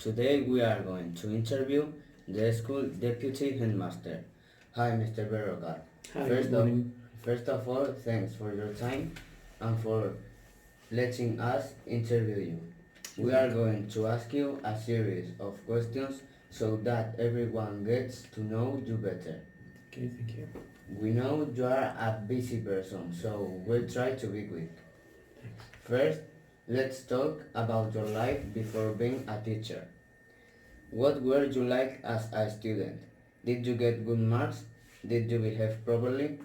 Today we are going to interview the school deputy headmaster. Hi, Mr. Berrocal. Hi, First good of, morning. first of all, thanks for your time and for letting us interview you. We are going to ask you a series of questions so that everyone gets to know you better. Okay, thank you. We know you are a busy person, so we'll try to be quick. Thanks. First, let's talk about your life before being a teacher. What were you like as a student? Did you get good marks? Did you behave properly?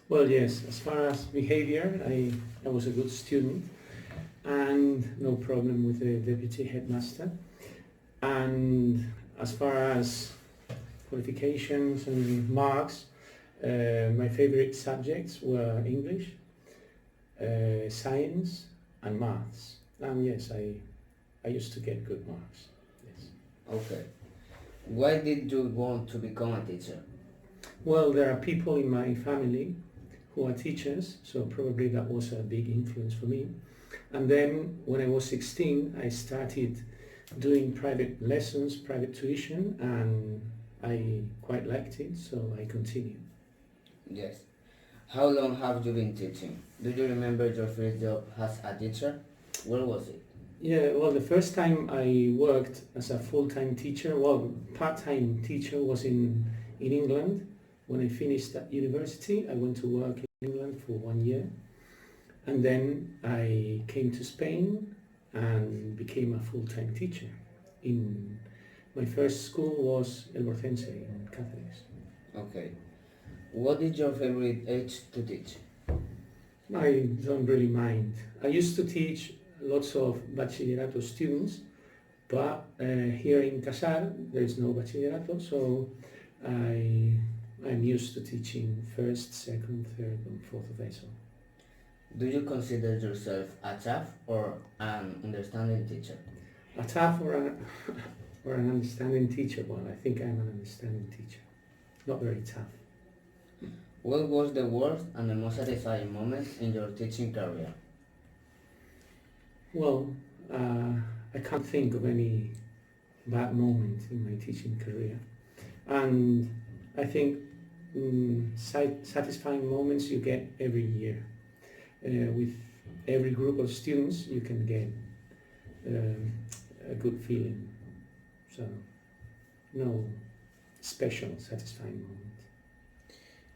Well, yes, as far as behavior, I was a good student and no problem with the deputy headmaster. And as far as qualifications and marks, my favorite subjects were English, science and maths. And yes, I used to get good marks. Yes. Okay. Why did you want to become a teacher? Well, there are people in my family who are teachers, so probably that was a big influence for me. And then when I was 16, I started doing private lessons, private tuition, and I quite liked it, so I continued. Yes. How long have you been teaching? Do you remember your first job as a teacher? Where was it? Yeah, well, the first time I worked as a full-time teacher, well, part-time teacher was in England. When I finished at university, I went to work in England for 1 year. And then I came to Spain and became a full-time teacher. In my first school was El Borcense in Cáceres. Okay. What is your favorite age to teach? I don't really mind. I used to teach lots of bachillerato students, but here in Casar there is no bachillerato, so I'm used to teaching first, second, third, and fourth of ESO. Do you consider yourself a tough or an understanding teacher? A tough or an understanding teacher? Well, I think I'm an understanding teacher, not very tough. What was the worst and the most satisfying moment in your teaching career? Well, I can't think of any bad moment in my teaching career, and I think satisfying moments you get every year. With every group of students, you can get a good feeling. So, no special satisfying moment.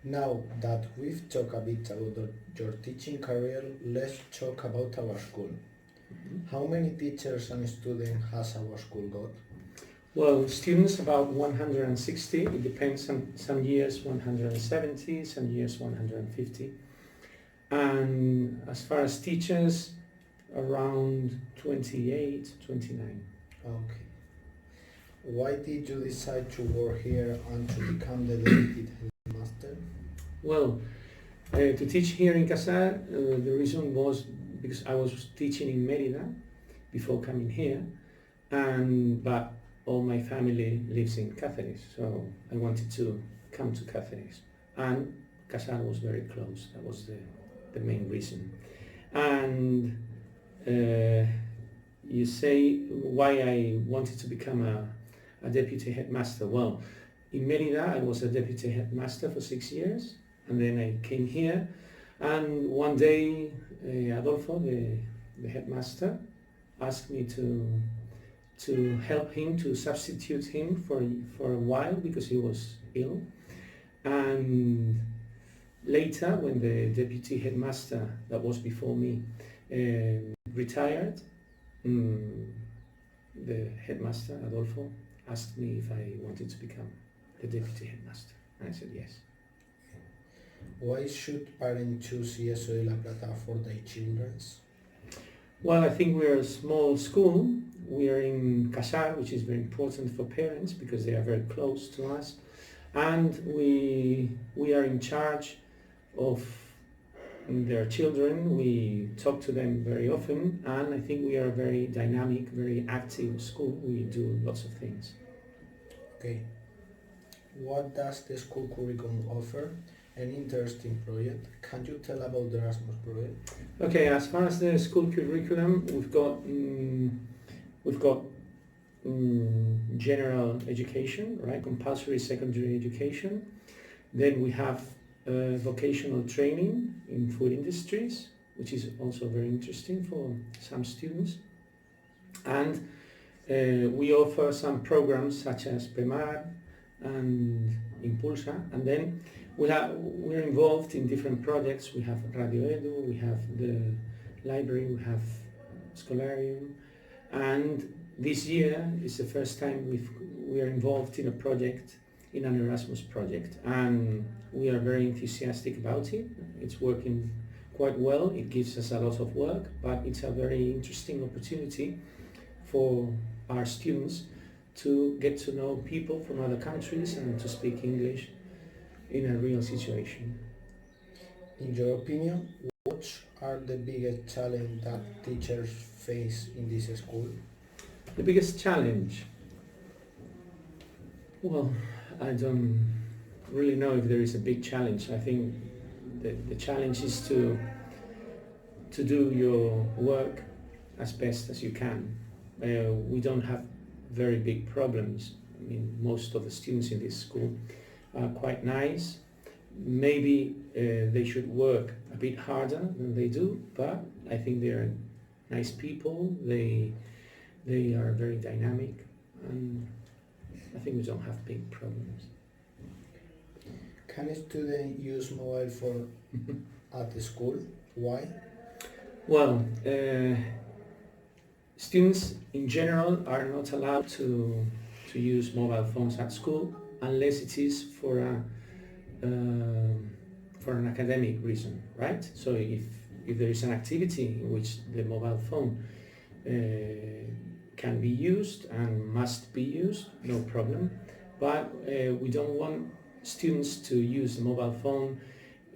Now that we've talked a bit about your teaching career, let's talk about our school. How many teachers and students has our school got? Well, students about 160. It depends. Some years 170, some years 150. And as far as teachers, around 28, 29. Okay. Why did you decide to work here and to become the deputy headmaster? Well, to teach here in Casar, the reason was because I was teaching in Mérida before coming here, but all my family lives in Cáceres, so I wanted to come to Cáceres, and Casar was very close. That was the main reason. And you say why I wanted to become a deputy headmaster. Well, in Mérida I was a deputy headmaster for 6 years, and then I came here, and one day Adolfo, the headmaster, asked me to help him, to substitute him for a while because he was ill. And later, when the deputy headmaster that was before me retired, the headmaster, Adolfo, asked me if I wanted to become the deputy headmaster. And I said yes. Why should parents choose ESO de La Plata for their children? Well, I think we're a small school. We are in Casar, which is very important for parents because they are very close to us. And we are in charge of their children. We talk to them very often, and I think we are a very dynamic, very active school. We do lots of things. Okay. What does the school curriculum offer? An interesting project. Can you tell about the Erasmus project? Okay, as far as the school curriculum, we've got general education, right? Compulsory secondary education. Then we have vocational training in food industries, which is also very interesting for some students. And we offer some programs such as PEMAR and Impulsa. And then we're involved in different projects. We have Radio Edu, we have the library, we have Scholarium. And this year is the first time we are involved in a project, in an Erasmus project. And we are very enthusiastic about it. It's working quite well. It gives us a lot of work, but it's a very interesting opportunity for our students to get to know people from other countries and to speak English in a real situation. In your opinion, what are the biggest challenges that teachers face in this school? The biggest challenge? Well, I don't really know if there is a big challenge. I think the challenge is to do your work as best as you can. We don't have very big problems. I mean, most of the students in this school are quite nice. Maybe they should work a bit harder than they do, but I think they're nice people. They are very dynamic, and I think we don't have big problems. Can a student use mobile phone at the school? Why? Well, students in general are not allowed to use mobile phones at school unless it is for an academic reason, right? So if there is an activity in which the mobile phone can be used and must be used, no problem. But we don't want students to use the mobile phone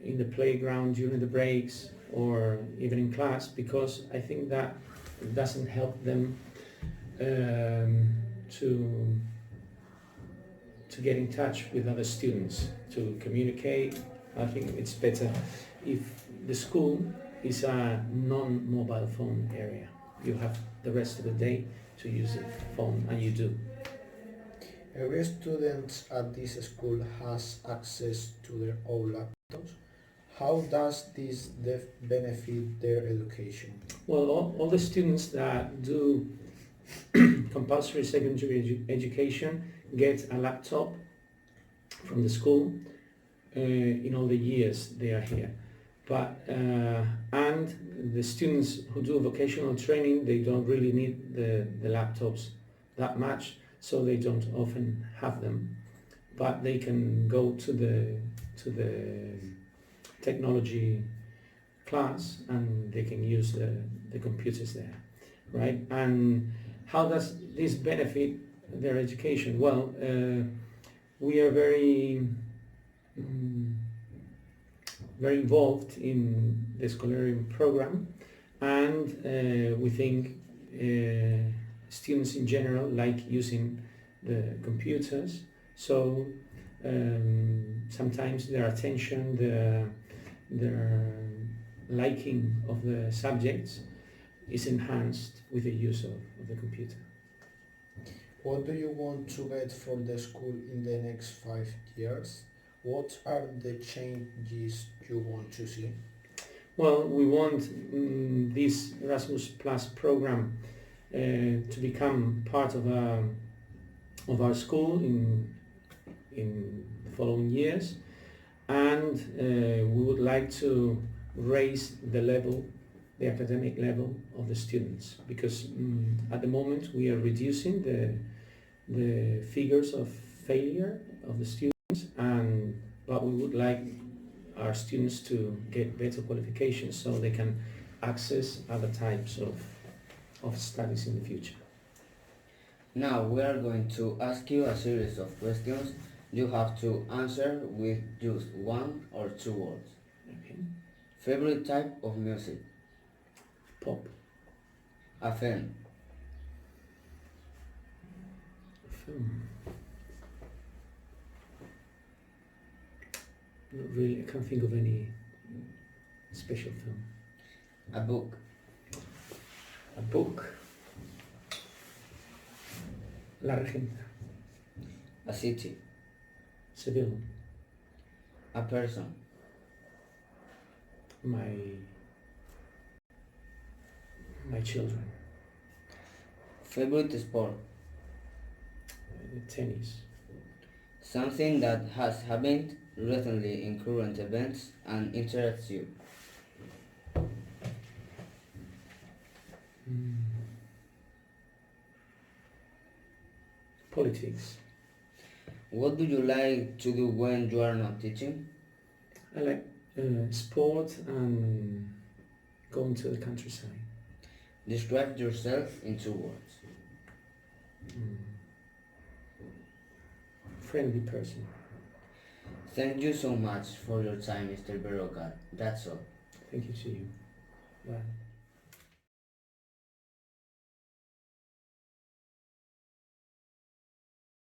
in the playground during the breaks or even in class, because I think that doesn't help them to get in touch with other students, to communicate. I think it's better if the school is a non-mobile phone area. You have the rest of the day to use the phone, and you do. Every student at this school has access to their own laptops. How does this benefit their education? Well, all the students that do compulsory secondary education get a laptop from the school in all the years they are here. But and the students who do vocational training, they don't really need the laptops that much, so they don't often have them. But they can go to the technology class and they can use the computers there, right? And how does this benefit their education? Well, we are very involved in the Scholarium program, and we think students in general like using the computers, so sometimes their attention, their liking of the subjects is enhanced with the use of the computer. What do you want to get for the school in the next 5 years? What are the changes you want to see? Well, we want this Erasmus Plus program to become part of our school in the following years, and we would like to raise the academic level of the students, because at the moment we are reducing the figures of failure of the students, but we would like our students to get better qualifications so they can access other types of studies in the future. Now we are going to ask you a series of questions. You have to answer with just 1 or 2 words. Okay. Favorite type of music? Pop. A film? Film. Not really, I can't think of any special film. A book? A book. La Regenta. A city. Seville. A person. My children. Favorite sport. Tennis. Something that has happened recently in current events and interests you. Politics. What do you like to do when you are not teaching? I like sport and going to the countryside. Describe yourself in 2 words. Friendly person. Thank you so much for your time, Mr. Berrocal. That's all. Thank you to you. Bye.